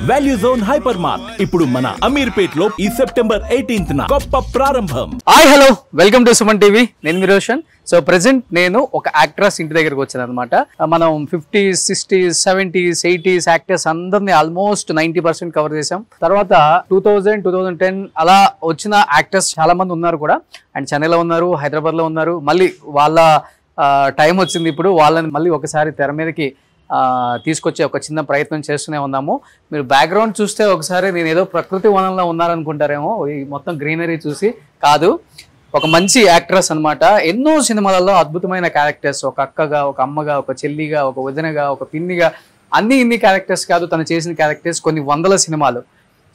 Value zone hyper mart ఇప్పుడు మన అమీర్పేట్ లో ఈ సెప్టెంబర్ 18th గొప్ప ప్రారంభం. Hi hello welcome to Suman TV. నేను మీ రోషన్. సో ప్రెసెంట్ నేను ఒక యాక్ట్రెస్ ఇంటి దగ్గరకు వచ్చాను అనమాట. మనం 50s, 60s, 70s, 80s actors అందరినీ ఆల్మోస్ట్ 90% కవర్ చేసాం. తర్వాత 2000, 2010 అలా వచ్చిన యాక్టర్స్ చాలా మంది ఉన్నారు కూడా. అండ్ చెన్నైలో ఉన్నారు, హైదరాబాద్లో ఉన్నారు. మళ్ళీ వాళ్ళ టైం వచ్చింది ఇప్పుడు. వాళ్ళని మళ్ళీ ఒకసారి తెర మీదకి తీసుకొచ్చే ఒక చిన్న ప్రయత్నం చేస్తూనే ఉన్నాము. మీరు బ్యాక్గ్రౌండ్ చూస్తే ఒకసారి నేను ఏదో ప్రకృతి వనంలో ఉన్నారనుకుంటారేమో. ఈ మొత్తం గ్రీనరీ చూసి కాదు, ఒక మంచి యాక్ట్రెస్ అనమాట. ఎన్నో సినిమాలలో అద్భుతమైన క్యారెక్టర్స్, ఒక అక్కగా, ఒక అమ్మగా, ఒక చెల్లిగా, ఒక వదినగా, ఒక పిన్నిగా, ఇన్ని క్యారెక్టర్స్ కాదు, తను చేసిన క్యారెక్టర్స్ కొన్ని వందల సినిమాలు.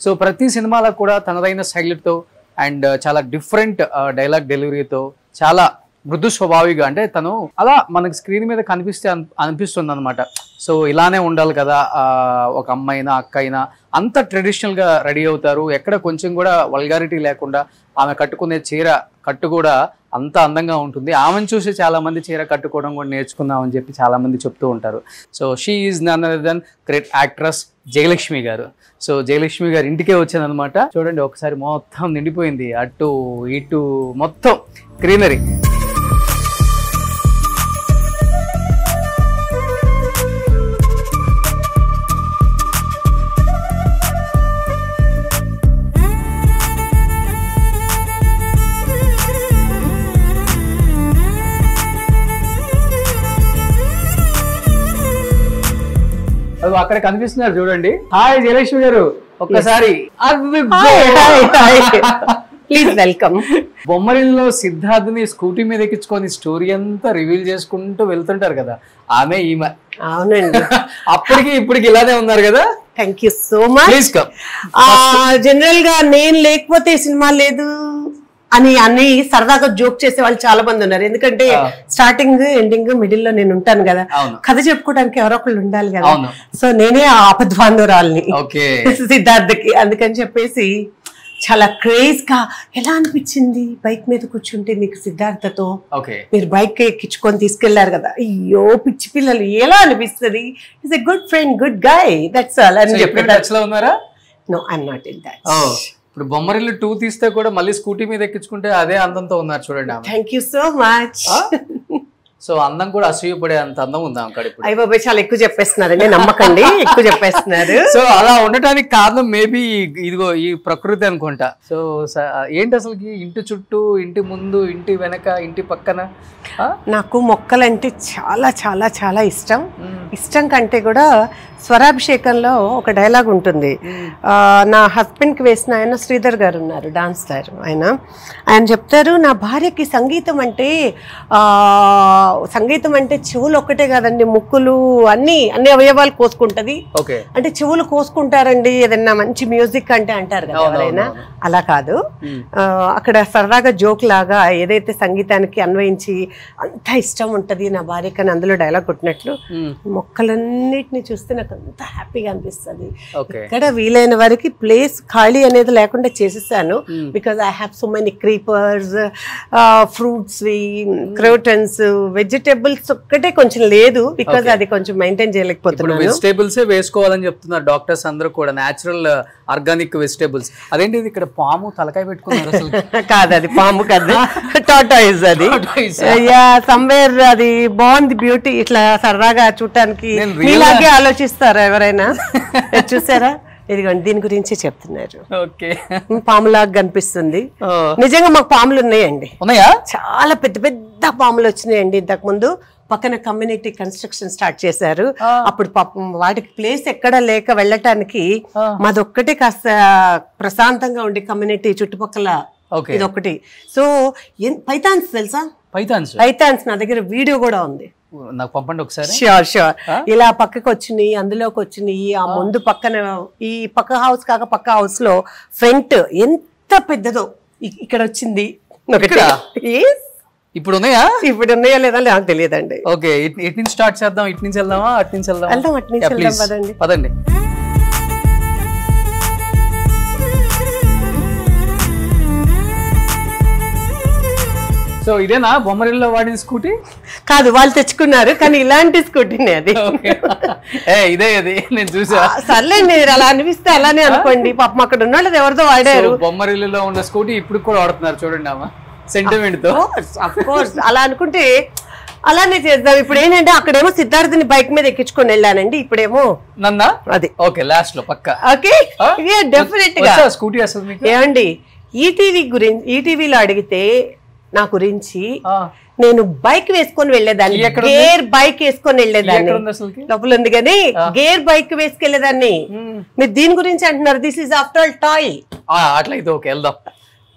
సో ప్రతి సినిమాలో కూడా తనదైన శైలితో అండ్ చాలా డిఫరెంట్ డైలాగ్ డెలివరీతో, చాలా మృదు స్వభావిగా, అంటే తను అలా మనకి స్క్రీన్ మీద అనిపిస్తుంది అనమాట. సో ఇలానే ఉండాలి కదా, ఒక అమ్మ అయినా అక్క అయినా అంత ట్రెడిషనల్గా రెడీ అవుతారు. ఎక్కడ కొంచెం కూడా వల్గారిటీ లేకుండా. ఆమె కట్టుకునే చీర కట్టు కూడా అంత అందంగా ఉంటుంది. ఆమెను చూసి చాలా మంది చీర కట్టుకోవడం కూడా నేర్చుకుందామని చెప్పి చాలా మంది చెప్తూ ఉంటారు. So she is none other than great actress Jayalakshmi garu. So Jayalakshmi గారు ఇంటికే వచ్చానమాట. చూడండి ఒకసారి మొత్తం నిండిపోయింది, అటు ఇటు మొత్తం గ్రీనరీ. అక్కడ కనిపిస్తున్నారు చూడండి. హాయ్ జయలక్ష్మి గారు, ఒక్కసారి ప్లీజ్ వెల్కమ్. బొమ్మరిలో సిద్ధార్థని స్కూటీ మీద ఎక్కించుకొని స్టోరీ అంతా రివీల్ చేసుకుంటూ వెళ్తుంటారు కదా, ఆమె ఈమె. అవునండి. అప్పటికి ఇప్పటికి ఇలానే ఉన్నారు కదా. Thank you so much. General గా నేను లేకపోతే సినిమా లేదు అని సరదాగా జోక్ చేసే వాళ్ళు చాలా మంది ఉన్నారు. ఎందుకంటే స్టార్టింగ్, ఎండింగ్, మిడిల్ లో నేను ఉంటాను కదా, కథ చెప్పుకోవడానికి ఎవరో ఒకళ్ళు ఉండాలి కదా. సో నేనే ఆపద్బాంధురాల్ని సిద్ధార్థకి. అందుకని చెప్పేసి చాలా క్రేజ్ గా ఎలా అనిపించింది బైక్ మీద కూర్చుంటే మీకు సిద్ధార్థతో? మీరు బైక్ ఎక్కించుకొని తీసుకెళ్లారు కదా, అయ్యో పిచ్చి పిల్లలు ఎలా అనిపిస్తుంది? Is a good friend, good guy, that's all అని చెప్పి. No, I'm not in that. ఇప్పుడు బొమ్మరిల్లు 2 తీస్తే కూడా మళ్ళీ స్కూటీ మీద ఎక్కించుకుంటే అదే అందంతో ఉన్నారు చూడండి. Thank you so much. So అందం కూడా అసూయపడే అంత అందం ఉందా అక్కడ? అయ్య బాబాయ్, చాలా ఎక్కువ చెప్పేస్తున్నారండి, నమ్మకండి, ఎక్కువ చెప్పేస్తున్నారు. సో అలా ఉండటానికి కారణం మేబీ ఇదిగో ఈ ప్రకృతి అనుకుంటా. సో ఏంటి అసలుకి ఇంటి చుట్టూ, ఇంటి ముందు, ఇంటి వెనక, ఇంటి పక్కన? నాకు మొక్కలంటే చాలా చాలా చాలా ఇష్టం. ఇష్టం కంటే కూడా స్వరాభిషేకంలో ఒక డైలాగ్ ఉంటుంది. నా హస్బెండ్కి వేసిన ఆయన శ్రీధర్ గారు ఉన్నారు, డాన్స్ స్టార్. ఆయన చెప్తారు, నా భార్యకి సంగీతం అంటే చెవులు ఒక్కటే కాదండి, ముక్కులు, అన్ని అవయవాలు కోసుకుంటది. అంటే చెవులు కోసుకుంటారండి ఏదన్నా మంచి మ్యూజిక్ అంటే అంటారు కదా ఎవరైనా. అలా కాదు, అక్కడ సరదాగా జోక్ లాగా ఏదైతే సంగీతానికి అన్వయించి అంత ఇష్టం ఉంటది నా భార్యకి అని అందులో డైలాగ్ కొట్టినట్లు మొక్కలన్నిటిని చూస్తే నాకు అంత హ్యాపీగా అనిపిస్తుంది. ఇక్కడ వీలైన వరకు ప్లేస్ ఖాళీ అనేది లేకుండా చేసేసాను. Because I have so many creepers, fruits, crotons, vegetables ఒక్కటే కొంచెం లేదు. బికాజ్ అది కొంచెం మెయింటైన్ చేయలేకపోతున్నాను. వెజిటేబుల్స్ వేసుకోవాలని చెప్తున్నారు డాక్టర్స్ అందరూ కూడా, న్యాచురల్ ఆర్గానిక్ వెజిటేబుల్స్. అదేంటి ఇక్కడ పాము తలకాయ పెట్టుకున్నారు? కాదు, అది పాము కాదు, టాటాయిస్. అది సమ్వేర్ అది బాగుంది, బ్యూటీ. ఇట్లా సరదాగా చూడటానికి ఇలాగే ఆలోచిస్తారా ఎవరైనా? చూసారా, ఇదిగోండి దీని గురించి చెప్తున్నారు. పాములాగా కనిపిస్తుంది. నిజంగా మాకు పాములు ఉన్నాయండి, చాలా పెద్ద పెద్ద పాములు వచ్చినాయండి. ఇంతకు ముందు పక్కన కమ్యూనిటీ కన్స్ట్రక్షన్ స్టార్ట్ చేశారు. అప్పుడు పాపం వాటికి ప్లేస్ ఎక్కడ లేక వెళ్ళటానికి మాదొక్కటే కాస్త ప్రశాంతంగా ఉండి కమ్యూనిటీ చుట్టుపక్కల ఇదొక్కటి. సో పైథాన్స్ తెలుసా? పైథాన్స్ నా దగ్గర వీడియో కూడా ఉంది, నాకు పంపండి ఒకసారి. Sure sure. ఇలా పక్కకు వచ్చినాయి, అందులోకి వచ్చినాయి. ఆ ముందు పక్కన, ఈ పక్క హౌస్ కాక పక్క హౌస్ లో ఫ్రంట్ ఎంత పెద్దదో ఇక్కడ వచ్చింది. ఇప్పుడు ఉన్నాయా? ఇప్పుడు ఉన్నాయా లేదా నాకు తెలియదండి. ఓకే, ఇటు నుంచి స్టార్ట్ చేద్దాం. ఇటు నుంచి వెళ్దామా, అటు నుంచి వెళ్దాం? అటు నుంచి వెళ్దాం, పదండి. సో ఇదేనా బొమ్మరిల్లో వాడిన స్కూటీ? కాదు, వాళ్ళు తెచ్చుకున్నారు, కానీ ఇలాంటి స్కూటీనే అది. ఇదే అది నేను చూసా. సర్లేండి, అలా అనిపిస్తే అలానే అనుకోండి. పాపం అక్కడ ఉన్న వాళ్ళు ఎవరితో వాడారు. బొమ్మరిల్లులో ఉన్న స్కూటీ ఇప్పుడు కూడా వాడుతున్నారు చూడండి అమ్మ, సెంటిమెంట్ తో. అఫ్ కోర్స్ అలా అనుకుంటే అలానే చేద్దాం. ఇప్పుడు ఏంటంటే అక్కడేమో సిద్ధార్థని బైక్ మీద ఎక్కించుకొని వెళ్ళానండి, ఇప్పుడేమో నన్నా. అది ఓకే, లాస్ట్ లో పక్కా. ఓకే, డెఫినెట్ గా. స్కూటీ అసలు మీకు ఏమండి, ఈటీవీలో అడిగితే నా గురించి, నేను బైక్ వేసుకొని వెళ్ళేదాన్ని, గేర్ బైక్ వేసుకొని వెళ్ళేదాన్ని. లోపల ఉంది కానీ గేర్ బైక్ వేసుకెళ్లేదాన్ని. మీరు దీని గురించి అంటున్నారు, this is after all toy. అట్లయితే ఓకే, వెళ్దాం.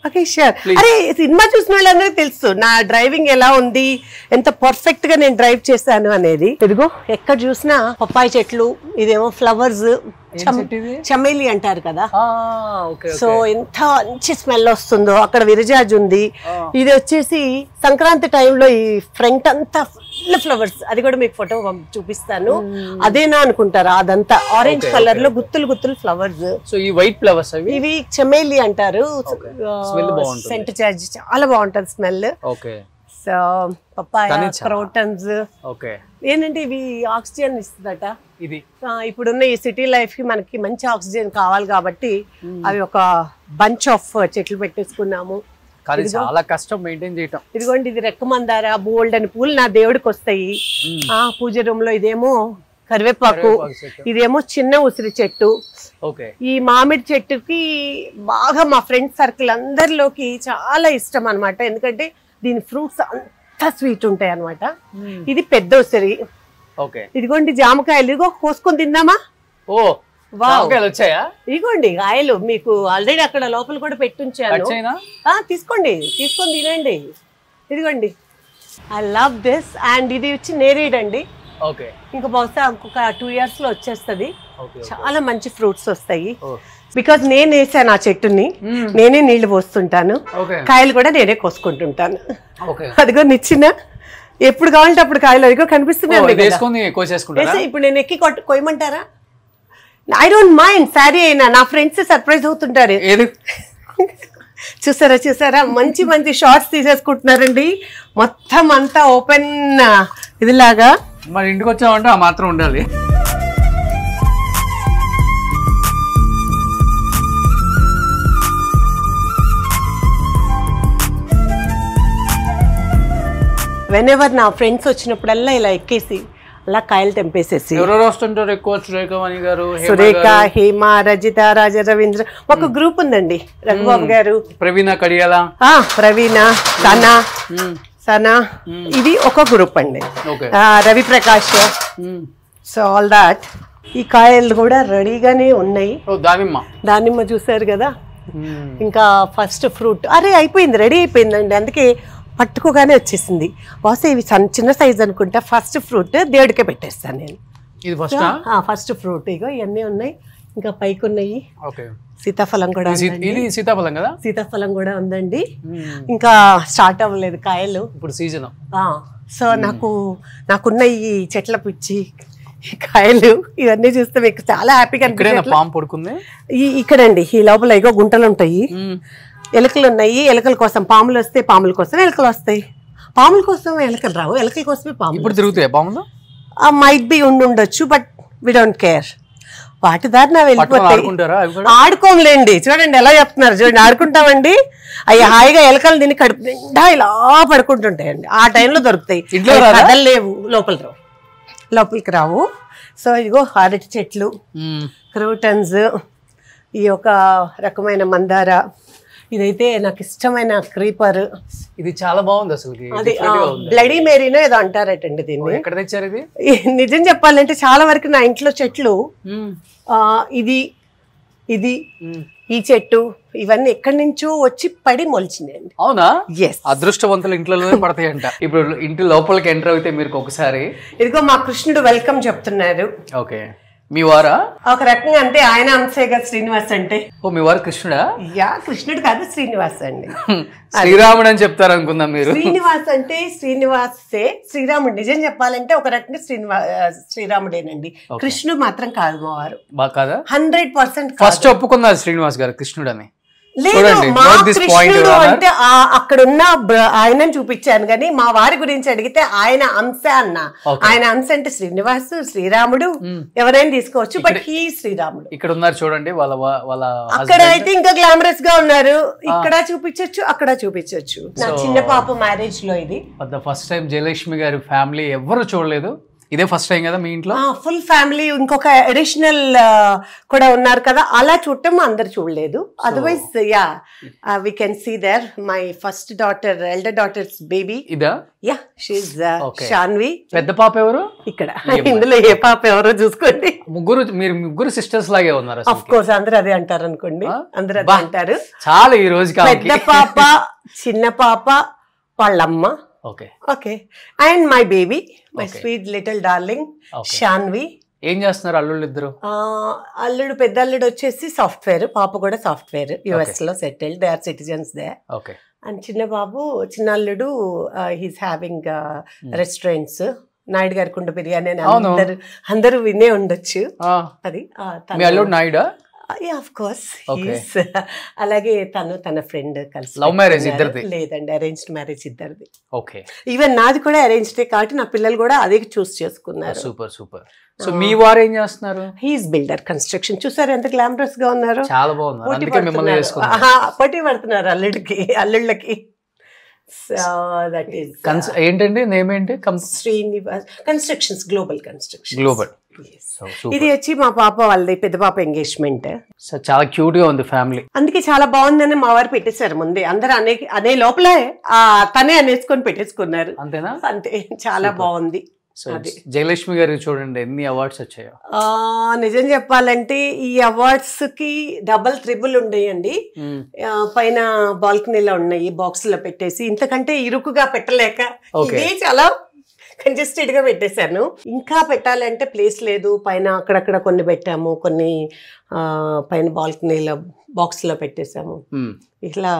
Okay sure. అరే సినిమా చూసిన వాళ్ళందరికీ తెలుసు నా డ్రైవింగ్ ఎలా ఉంది, ఎంత పర్ఫెక్ట్ గా నేను డ్రైవ్ చేశాను అనేది. ఇదిగో ఎక్కడ చూసినా పప్పాయి చెట్లు, ఇదేమో ఫ్లవర్స్, చమేలి అంటారు కదా. సో ఎంత మంచి స్మెల్ వస్తుందో. అక్కడ విరజాజ్ ఉంది. ఇది వచ్చేసి సంక్రాంతి టైంలో ఈ ఫ్రంట్ అంతా ఫుల్ ఫ్లవర్స్. అది కూడా మీకు ఫోటో చూపిస్తాను. అదేనా అనుకుంటారా, అదంతా ఆరెంజ్ కలర్ లో గుత్తులు గుత్తులు ఫ్లవర్స్. సో ఈ వైట్ ఫ్లవర్స్ ఇవి చమేలి అంటారు. సెంట్ చార్జ్ చాలా బాగుంటది స్మెల్. So papaya, crotons. ఏంటంటే ఇవి ఆక్సిజన్ ఇస్తుందట. ఇది ఇప్పుడున్న ఈ సిటీ లైఫ్ కి మనకి మంచి ఆక్సిజన్ కావాలి కాబట్టి అవి ఒక బంచ్ ఆఫ్ చెట్లు పెట్టేసుకున్నాము. చాలా కష్టం మెయింటైన్ చేయటం. ఇదిగోండి, ఇది రెక్కమందార, బోల్డ్ అని పూలు నా దేవుడికి వస్తాయి. పూజ రూమ్ లో ఇదేమో కరివేపాకు, ఇదేమో చిన్న ఉసిరి చెట్టు. ఈ మామిడి చెట్టుకి బాగా మా ఫ్రెండ్ సర్కిల్ అందరిలోకి చాలా ఇష్టం అన్నమాట, ఎందుకంటే దీని ఫ్రూట్స్ అంతా స్వీట్ ఉంటాయి అన్నమాట. ఇది పెద్ద ఉసిరి. ఇదిగోండి జామకాయలు, ఇదిగో కోసుకొని తిందామా? వచ్చాయా? ఇదిగోండి కాయలు, మీకు ఆల్రెడీ అక్కడ లోపల కూడా పెట్టుంచాను. తీసుకోండి, తీసుకొని తినండి. ఇదిగోండి, ఐ లవ్ దిస్. అండ్ ఇది వచ్చి నేరేడ్ అండి. ఇంకా బహుశా ఇంకొక 2 years లో వచ్చేస్తుంది. చాలా మంచి ఫ్రూట్స్ వస్తాయి. బికాజ్ నేను వేసాను ఆ చెట్టుని, నేనే నీళ్లు పోస్తుంటాను, కాయలు కూడా నేనే కోసుకుంటుంటాను. అదిగో నిచ్చిన, ఎప్పుడు కావాలంటే అప్పుడు కాయలు అదిగో కనిపిస్తున్నాయి. ఇప్పుడు నేను ఎక్కి కొయ్యమంటారా? I don't mind. సారీ అయినా నా ఫ్రెండ్స్ సర్ప్రైజ్ అవుతుంటారు. చూసారా మంచి మంచి షార్ట్స్ తీసేసుకుంటున్నారండి. మొత్తం అంతా ఓపెన్ ఇదిలాగా. మరి ఇంటికి వచ్చామంటే ఆ మాత్రం ఉండాలి. వెనెవర్ నా ఫ్రెండ్స్ వచ్చినప్పుడల్లా ఇలా ఎక్కేసి అలా కాయలు తెంపేసేసి. సురేఖ, హేమ, రజిత, రాజ రవీంద్ర, ఒక గ్రూప్ ఉందండి. రఘుబాబు గారు, ప్రవీణ కడియాల, ప్రవీణ, సనా, ఇది ఒక గ్రూప్ అండి. Ravi Prakash. So all that. ఈ కాయలు కూడా రెడీగానే ఉన్నాయి. దానిమ్మ చూసారు కదా, ఇంకా ఫస్ట్ ఫ్రూట్. అరే అయిపోయింది, రెడీ అయిపోయిందండి. అందుకే పట్టుకోగానే వచ్చేసింది. బహుశా ఇవి చిన్న సైజ్ అనుకుంటా. ఫస్ట్ ఫ్రూట్ దేవుడికే పెట్టేస్తాను నేను. ఫస్ట్ ఫ్రూట్ ఇగో ఇవన్నీ ఉన్నాయి. ఇంకా పైకి ఉన్నాయి. సీతాఫలం కూడా, సీతాఫలం కదా, సీతాఫలం కూడా ఉందండి. ఇంకా స్టార్ట్ అవ్వలేదు కాయలు, ఇప్పుడు సీజన్. సో నాకున్న ఈ చెట్ల పిచ్చి, కాయలు ఇవన్నీ చూస్తే మీకు చాలా హ్యాపీగా అనిపిస్తుంది. పాము పడుకుంది ఇక్కడండి, ఈ లోపల ఇగో గుంటలు ఉంటాయి, ఎలుకలు ఉన్నాయి. ఎలుకల కోసం పాములు వస్తాయి, పాముల కోసం ఎలుకలు వస్తాయి. పాముల కోసం ఎలుకలు రావు, ఎలుకల కోసమే పాములు. ఇప్పుడు తిరుగుతాయి పాములు. మైట్ బి ఉండొచ్చు, బట్ వి డోంట్ కేర్. వాటి దారిన వెళ్ళిపోతాయి. ఆడుకోంలేండి. చూడండి ఎలా చెప్తున్నారు, చూడండి. ఆడుకుంటామండి. అవి హాయిగా ఎలుకలు తిని కడుపు నిండా ఇలా పడుకుంటుంటాయండి. ఆ టైంలో దొరుకుతాయి. కదలేవు, లోపలికి రావు. సో ఇదిగో అరటి చెట్లు, క్రూటన్స్, ఈ ఒక రకమైన మందార. ఇదైతే నాకు ఇష్టమైన క్రీపర్. ఇది చాలా బాగుంది అసలు. అది బ్లడీ మేరీనో ఏదో అంటారటండి దీన్ని. ఎక్కడ తెచ్చారు ఇది? నిజం చెప్పాలంటే చాలా వరకు నా ఇంట్లో చెట్లు, ఇది ఇది ఈ చెట్టు, ఇవన్నీ ఎక్కడి నుంచో వచ్చి పడి మొలిచినాయండి. అవునా? అదృష్టవంతులు ఇంట్లోనే పడతాయంట. ఇప్పుడు ఇంటి లోపలికి ఎంటర్ అయితే మీరు ఒకసారి ఇదిగో మా కృష్ణుడు వెల్కమ్ చెప్తున్నారు. ఓకే, మీ వారా? ఒక రకంగా అంటే ఆయన అంశేగా శ్రీనివాస్ అంటే. ఓ, మీ వారు కృష్ణుడా? కృష్ణుడు కాదు, శ్రీనివాస్ అండి. శ్రీరాముడు అని చెప్తారు అనుకుందాం మీరు. శ్రీనివాస్ అంటే శ్రీనివాసే, శ్రీరాముడు. నిజం చెప్పాలంటే ఒక రకంగా శ్రీరాముడేనండి. కృష్ణుడు మాత్రం కాదు మా వారు. 100% ఫస్ట్ ఒప్పుకున్నారు శ్రీనివాస్ గారు కృష్ణుడు అని. లేదు చూడండి, మా note this point, కృష్ణుడు Your Honor. అంటే అక్కడ ఉన్న ఆయనని చూపించాను కానీ మా వారి గురించి అడిగితే ఆయన అంశ అన్న. ఆయన అంశ అంటే శ్రీనివాసు, శ్రీరాముడు ఎవరైనా తీసుకోవచ్చు, బట్ హీ శ్రీరాముడు. ఇక్కడ ఉన్నారు చూడండి వాళ్ళ అక్కడ అయితే ఇంకా గ్లామరస్ గా ఉన్నారు, ఇక్కడ చూపించొచ్చు, అక్కడ చూపించొచ్చు. నా చిన్న పాప మ్యారేజ్ లో ఇది ఫస్ట్ టైం జయలక్ష్మి గారి ఫ్యామిలీ ఎవరు చూడలేదు, ఇదే ఫస్ట్ టైం కదా మీ ఇంట్లో? ఫుల్ ఫ్యామిలీ, ఇంకొక అడిషనల్ కూడా ఉన్నారు కదా, అలా చూడటం అందరు చూడలేదు. Otherwise yeah we can see there my first daughter, elder daughters baby. ఇదా? Yeah, she Shanvi. పెద్ద పాప ఎవరు? ఇక్కడ ఇందులో ఏ పాప ఎవరో చూసుకోండి. మీరు ముగ్గురు సిస్టర్స్ లాగే ఉన్నారు. ఆఫ్ కోర్స్ అందరూ అదే అంటారు అనుకోండి, అందరూ అదే అంటారు. చాలా ఈ రోజు పెద్ద పాప, చిన్న పాప, వాళ్ళమ్మ. Okay, and my baby, my sweet little darling Shanvi. ఏం చేస్తున్నారు అల్లుళ్ళు ఇద్దరు? అల్లుడు, పెద్ద అల్లుడు వచ్చేసి సాఫ్ట్వేర్, పాప కూడా సాఫ్ట్వేర్, యుఎస్ లో settled, they are citizens they. And చిన్న బాబు, చిన్న అల్లుడు హీస్ హ్యావింగ్ రెస్టారెంట్స్. నాయుడు గారి కుండ బిర్యానీ అని అందరూ వినే ఉండొచ్చు. అది అల్లుడు నాయుడా? Of course. అలాగే తన ఫ్రెండ్ కలిసి. లవ్ మ్యారేజ్ ఇద్దరిది? లేదండి, అరేంజ్డ్ మ్యారేజ్ ఇద్దరిది. ఓకే. ఈవెన్ నాది కూడా అరేంజ్డ్ కాబట్టి నా పిల్లలు కూడా అదే చూస్ చేసుకున్నారు. Super super. సో మీ వారు ఏం చేస్తున్నారు? He is builder, construction. చూసారు ఎంత గ్లామరస్ గా ఉన్నారు? చాలా బాగున్నారు. పోటీ పడుతున్నారు అల్లుళ్ళకి. ఏంటండి నేమ్ ఏంటి? Srinivas constructions, global construction. Global. ఇది వచ్చి మా పాప వాళ్ళది, పెద్ద పాప ఎంగేజ్మెంట్. చాలా క్యూట్ గా ఉంది ఫ్యామిలీ. అందుకే చాలా బాగుందని మా వారు పెట్టేశారు ముందే. అందరూ అనే లోపల తనే అనేసుకొని పెట్టేసుకున్నారు. అంతేనా? అంతే, చాలా బాగుంది. జయలక్ష్మి గారికి చూడండి ఎన్ని అవార్డ్స్ వచ్చాయో. నిజం చెప్పాలంటే ఈ అవార్డ్స్ కి డబల్ త్రిబుల్ ఉండేయండి. పైన బాల్కనీలో ఉన్నాయి, బాక్స్ లో పెట్టేసి, ఇంతకంటే ఇరుకుగా పెట్టలేక ఇదే చాలా కంజెస్టెడ్ గా పెట్టేశాను. ఇంకా పెట్టాలంటే ప్లేస్ లేదు. పైన అక్కడక్కడ కొన్ని పెట్టాము, కొన్ని పైన బాల్కనీలో బాక్స్ లో పెట్టేశాము. ఇట్లా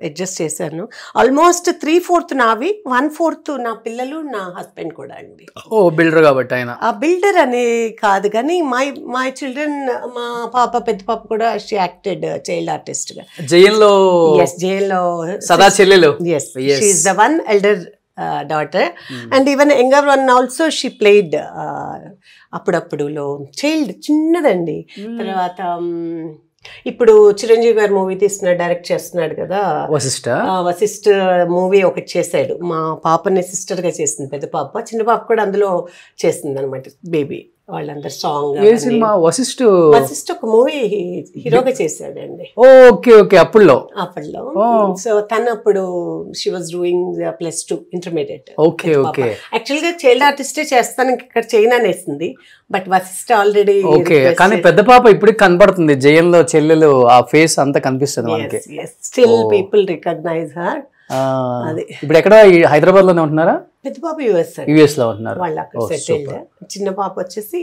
అడ్జస్ట్ చేశాను. ఆల్మోస్ట్ 3/4 నావి, 1/4 నా పిల్లలు, నా హస్బెండ్ కూడా అండి. ఓ బిల్డర్ కాబట్టి ఆయన. ఆ బిల్డర్ అనే కాదు కానీ మై చిల్డ్రన్, మా పాప, పెద్ద పాప కూడా షీ యాక్టెడ్ చైల్డ్ ఆర్టిస్ట్ గా జైల్లో. సదా చెల్లెలు. yes, she is the one elder daughter and even younger one also she played అప్పుడప్పుడులో చైల్డ్, చిన్నదండి. తర్వాత ఇప్పుడు చిరంజీవి గారు మూవీ తీస్తున్నాడు, డైరెక్ట్ చేస్తున్నాడు కదా, వశిష్ఠ మూవీ ఒకటి చేశాడు. మా పాపని సిస్టర్ గా చేసింది పెద్ద పాప, చిన్న పాప కూడా అందులో చేసింది అనమాట, బేబీ. వాళ్ళందరూ సాంగ్. వశిష్ఠ ఒక మూవీ హీరోగా చేశాడండి. Okay okay. అప్పుడులో సో తను అప్పుడు she was doing +2 intermediate. Okay okay. Actual గా చైల్డ్ ఆర్టిస్టే చేస్తాను ఇక్కడ చేయను అనేసింది, బట్ వశిష్ఠ ఆల్రెడీ. ఓకే, కానీ పెద్ద పాప ఇప్పుడు కనబడుతుంది జయంలో, చెల్లెలు ఆ ఫేస్ అంతా కనిపిస్తుంది మనకి. Still people recognise her. ఇప్పుడు ఎక్కడ హైదరాబాద్ లోనే ఉంటున్నారా? పెద్ద పాప యుఎస్ లో ఉంటున్నారు వాళ్ళు, అక్కడ సెటిల్డ్. చిన్న పాప వచ్చేసి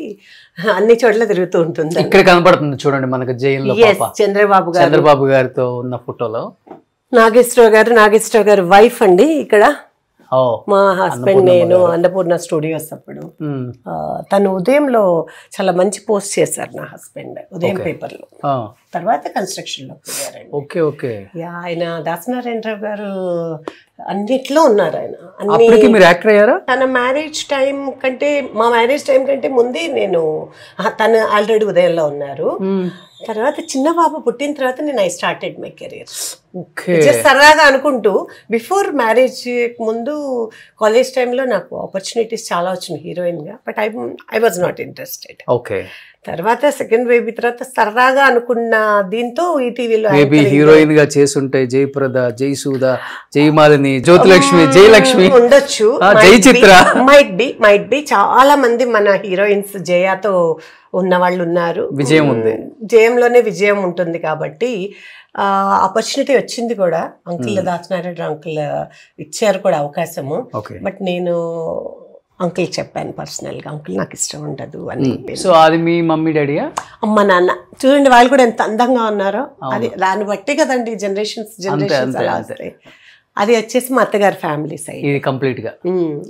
అన్ని చోట్ల తిరుగుతూ ఉంటుంది. ఇక్కడ కనపడుతుంది చూడండి మనకు జైల్లో చంద్రబాబు గారితో ఉన్న ఫోటోలో. నాగేశ్వరరావు గారు వైఫ్ అండి ఇక్కడ. మా హస్బెండ్, నేను అన్నపూర్ణ స్టూడియోస్ అప్పుడు. తను ఉదయంలో చాలా మంచి పోస్ట్ చేశారు నా హస్బెండ్, ఉదయం పేపర్ లో. తర్వాత కన్స్ట్రక్షన్ లో పోయారండి. Okay okay. ఆయన దాసనారాయణరావు గారు అన్నిట్లో ఉన్నారు. ఆయన మీరు యాక్టర్ అయ్యారా? తన మ్యారేజ్ టైం కంటే, మా మ్యారేజ్ టైం కంటే ముందే నేను, తను ఆల్రెడీ ఉదయంలో ఉన్నారు. తర్వాత చిన్న బాబు పుట్టిన తర్వాత నేను ఐ స్టార్టెడ్ మై కెరీర్. సరదాగా అనుకుంటూ, బిఫోర్ మ్యారేజ్ ముందు కాలేజ్ టైంలో నాకు ఆపర్చునిటీస్ చాలా వచ్చినాయి హీరోయిన్ గా, but I was not interested. Okay. తర్వాత సెకండ్ బేబీ తర్వాత సరదాగా అనుకున్న దీంతో ఈటీవీలో హీరోయిన్ గా చేస్తుంటే జయప్రద, జయసూద, జయమాలిని, జ్యోతిలక్ష్మి, జయలక్ష్మి ఉండొచ్చు. జయచిత్ర మైట్ బి చాలా మంది మన హీరోయిన్స్ జయాతో ఉన్న వాళ్ళు ఉన్నారు. విజయం ఉంది, జయంలోనే విజయం ఉంటుంది కాబట్టి ఆపర్చునిటీ వచ్చింది కూడా. అంకుల్ దాసనారాయణ అంకుల్ ఇచ్చారు కూడా అవకాశము. బట్ నేను అంకుల్ చెప్పాను పర్సనల్ గా, అంకుల్ నాకు ఇష్టం ఉండదు అని. సో అది మీ మమ్మీ డాడీయా? అమ్మ నాన్న. చూడండి వాళ్ళు కూడా ఎంత అందంగా ఉన్నారో. అది దాన్ని బట్టి కదండి జనరేషన్స్ అలా వస్తాయి. అది వచ్చేసి మా అత్తగారి ఫ్యామిలీ సైడ్, ఇది కంప్లీట్ గా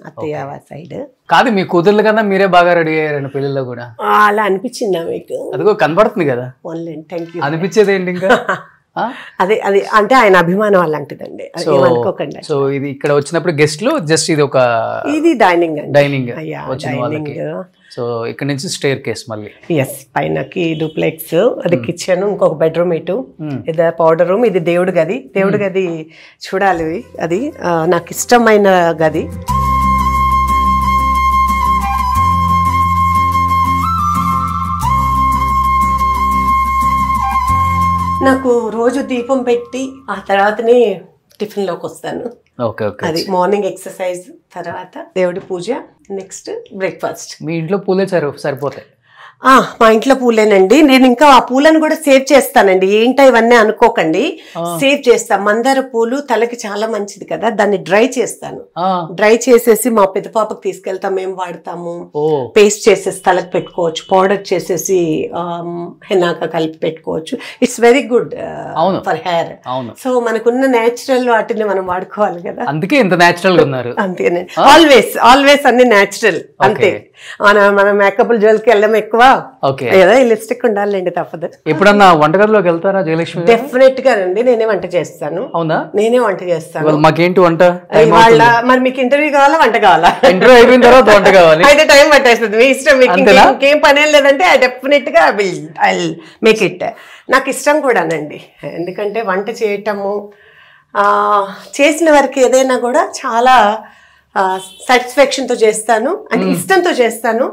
అత్తయ్య సైడ్. కాదు మీ కూతుర్ల కన్నా మీరే బాగా రెడీ అయ్యారండి పెళ్లిలో కూడా. అలా అనిపించిందా మీకు? అదిగో కనబడుతుంది కదా. Thank you. అనిపించేది ఏంటి ఇంకా? అదే అది అంటే ఆయన అభిమానం అలాంటిదండి, ఏమనుకోకండి. సో ఇది ఇక్కడ వచ్చినప్పుడు గెస్ట్లు జస్ట్ ఇది ఒక ఇది డైనింగ్ వచ్చిన వాళ్ళకి. సో ఇక్కడ నుంచి స్టేర్ కేస్ మళ్ళీ. ఎస్, పైనకి డూప్లెక్స్, అది కిచెన్, ఇంకొక బెడ్రూమ్, ఇటు ఇది పౌడర్ రూమ్, ఇది దేవుడి గది. దేవుడి గది చూడాలి, అది నాకు ఇష్టమైన గది. నాకు రోజు దీపం పెట్టి ఆ తర్వాతనే టిఫిన్ లోకి వస్తాను. అది మార్నింగ్ ఎక్సర్సైజ్, తర్వాత దేవుడి పూజ, నెక్స్ట్ బ్రేక్ఫాస్ట్. మీ ఇంట్లో పూలే సరిపోతాయి? మా ఇంట్లో పూలేనండి. నేను ఇంకా ఆ పూలను కూడా సేవ్ చేస్తానండి. ఏంటో ఇవన్నీ అనుకోకండి, సేవ్ చేస్తాను. మందార పూలు తలకి చాలా మంచిది కదా, దాన్ని డ్రై చేస్తాను. డ్రై చేసేసి మా పెద్ద పాపకి తీసుకెళ్తాం, మేము వాడతాము. పేస్ట్ చేసేసి తలకి పెట్టుకోవచ్చు, పౌడర్ చేసేసి హెన్నాక కలిపి పెట్టుకోవచ్చు. It's very good for hair. So మనకున్న నేచురల్ వాటిని మనం వాడుకోవాలి కదా, అందుకే ఇంత నేచురల్ గా ఉన్నారు. అంతేనండి, ఆల్వేస్ అన్ని నేచురల్. అంతే, మనం మేకప్ జ్యువెల్కి వెళ్ళడం ఎక్కువ, ఏదో లిప్స్టిక్ ఉండాలండి, తప్పదు. ఎప్పుడన్నా వంటగదిలోకి వెళ్తారా జయలక్ష్మి? డెఫినెట్ గా అండి, నేనే వంట చేస్తాను. అవునా? నేనే వంట చేస్తాను. మాకేంటి వంట? ఇవాళ మరి మీకు ఇంటర్వ్యూ కావాలా, వంట కావాలా? ఇంటర్వ్యూ అయిపోయిన తర్వాత వంట కావాలి. అయితే టైం పట్టేస్తుంది, మీ ఇష్టం. మీకు ఇంకేం పని ఏం లేదంటే డెఫినెట్ గా ఐ మేక్ ఇట్. నాకు ఇష్టం కూడానండి, ఎందుకంటే వంట చేయటము, చేసిన వరకు ఏదైనా కూడా చాలా సాటిస్ఫాక్షన్ తో చేస్తాను, అంటే ఇష్టంతో చేస్తాను.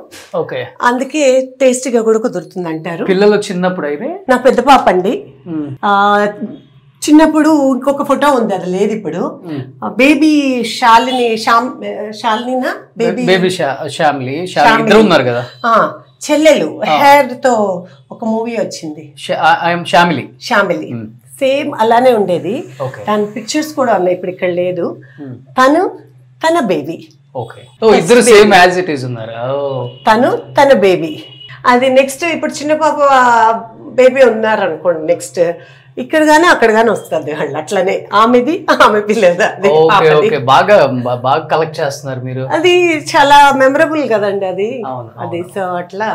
అందుకే టేస్టీగా కూడా కుదురుతుంది అంటారు. పిల్లలు చిన్నప్పుడు అయితే నా పెద్ద పాప అండి, చిన్నప్పుడు ఇంకొక ఫోటో ఉంది, అది లేదు ఇప్పుడు. బేబీ శాలినినా బేబీ ఇద్దరు ఉన్నారు కదా, చెల్లెలు, హెయిర్ తో ఒక మూవీ వచ్చింది, శ్యామిలి. సేమ్ అలానే ఉండేది. దాని పిక్చర్స్ కూడా ఉన్నాయి, ఇప్పుడు ఇక్కడ లేదు. తన బేబీ, తన బేబీ అది. నెక్స్ట్ ఇప్పుడు చిన్న పాప బేబీ ఉన్నారనుకోండి, నెక్స్ట్ ఇక్కడ గానీ అక్కడ గానీ వస్తుంది వాళ్ళు, అట్లనే ఆమెది ఆమె పిల్లది. బాగా కలెక్ట్ చేస్తున్నారు మీరు, అది చాలా మెమరబుల్ కదండి అది. సో అట్లా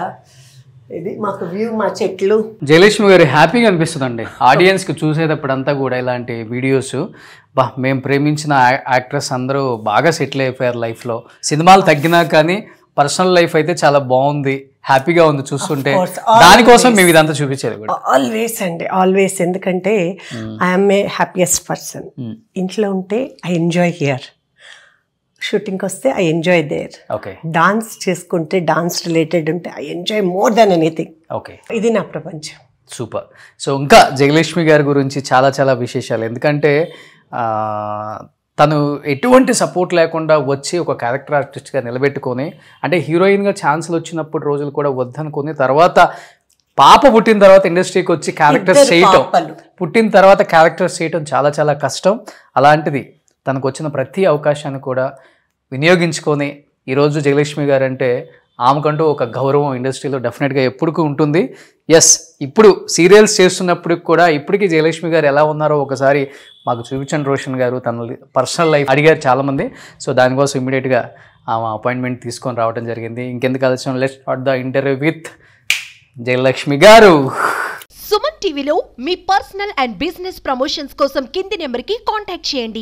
ఇది మాకు వ్యూ, మా చెట్లు. జయలక్ష్మి గారు హ్యాపీగా అనిపిస్తుంది అండి ఆడియన్స్ కి చూసేటప్పుడు అంతా కూడా ఇలాంటి వీడియోస్. మేము ప్రేమించిన యాక్ట్రెస్ అందరూ బాగా సెటిల్ అయిపోయారు లైఫ్లో. సినిమాలు తగ్గినా కానీ పర్సనల్ లైఫ్ అయితే చాలా బాగుంది, హ్యాపీగా ఉంది చూస్తుంటే. దానికోసం మేము ఇదంతా చూపించేది కూడా. ఆల్వేస్ అండి, ఆల్వేస్. ఎందుకంటే ఐఎమ్ ఏ హ్యాపీయెస్ట్ పర్సన్. ఇంట్లో ఉంటే ఐ ఎంజాయ్ హియర్, షూటింగ్కి వస్తే ఐ ఎంజాయ్ దేర్, డాన్స్ చేసుకుంటే డాన్స్ రిలేటెడ్ ఉంటే I enjoy more than anything. ఇది నా ప్రపంచం. సూపర్. సో ఇంకా జయలక్ష్మి గారి గురించి చాలా చాలా విశేషాలు, ఎందుకంటే తను ఎటువంటి సపోర్ట్ లేకుండా వచ్చి ఒక క్యారెక్టర్ ఆర్టిస్ట్గా నిలబెట్టుకొని, అంటే హీరోయిన్గా ఛాన్సులు వచ్చినప్పుడు రోజులు కూడా వద్దనుకొని, తర్వాత పాప పుట్టిన తర్వాత ఇండస్ట్రీకి వచ్చి క్యారెక్టర్స్ చేయటం, పుట్టిన తర్వాత క్యారెక్టర్స్ చేయటం చాలా చాలా కష్టం. అలాంటిది తనకు వచ్చిన ప్రతి అవకాశాన్ని కూడా వినియోగించుకొని ఈరోజు జయలక్ష్మి గారు అంటే ఆమెకంటూ ఒక గౌరవం ఇండస్ట్రీలో డెఫినెట్గా ఎప్పటికీ ఉంటుంది. ఎస్, ఇప్పుడు సీరియల్స్ చేస్తున్నప్పటికి కూడా ఇప్పటికీ జయలక్ష్మి గారు ఎలా ఉన్నారో ఒకసారి మాకు చూపించండి రోషన్ గారు. తన పర్సనల్ లైఫ్ అడిగారు చాలామంది. సో దానికోసం ఇమీడియట్గా ఆమె అపాయింట్మెంట్ తీసుకొని రావడం జరిగింది. ఇంకెందుకు ఆలస్యం, let's start the interview with Jayalakshmi గారు. సుమన్ టీవీలో మీ పర్సనల్ అండ్ బిజినెస్ ప్రమోషన్స్ కోసం కింది నెంబర్కి కాంటాక్ట్ చేయండి.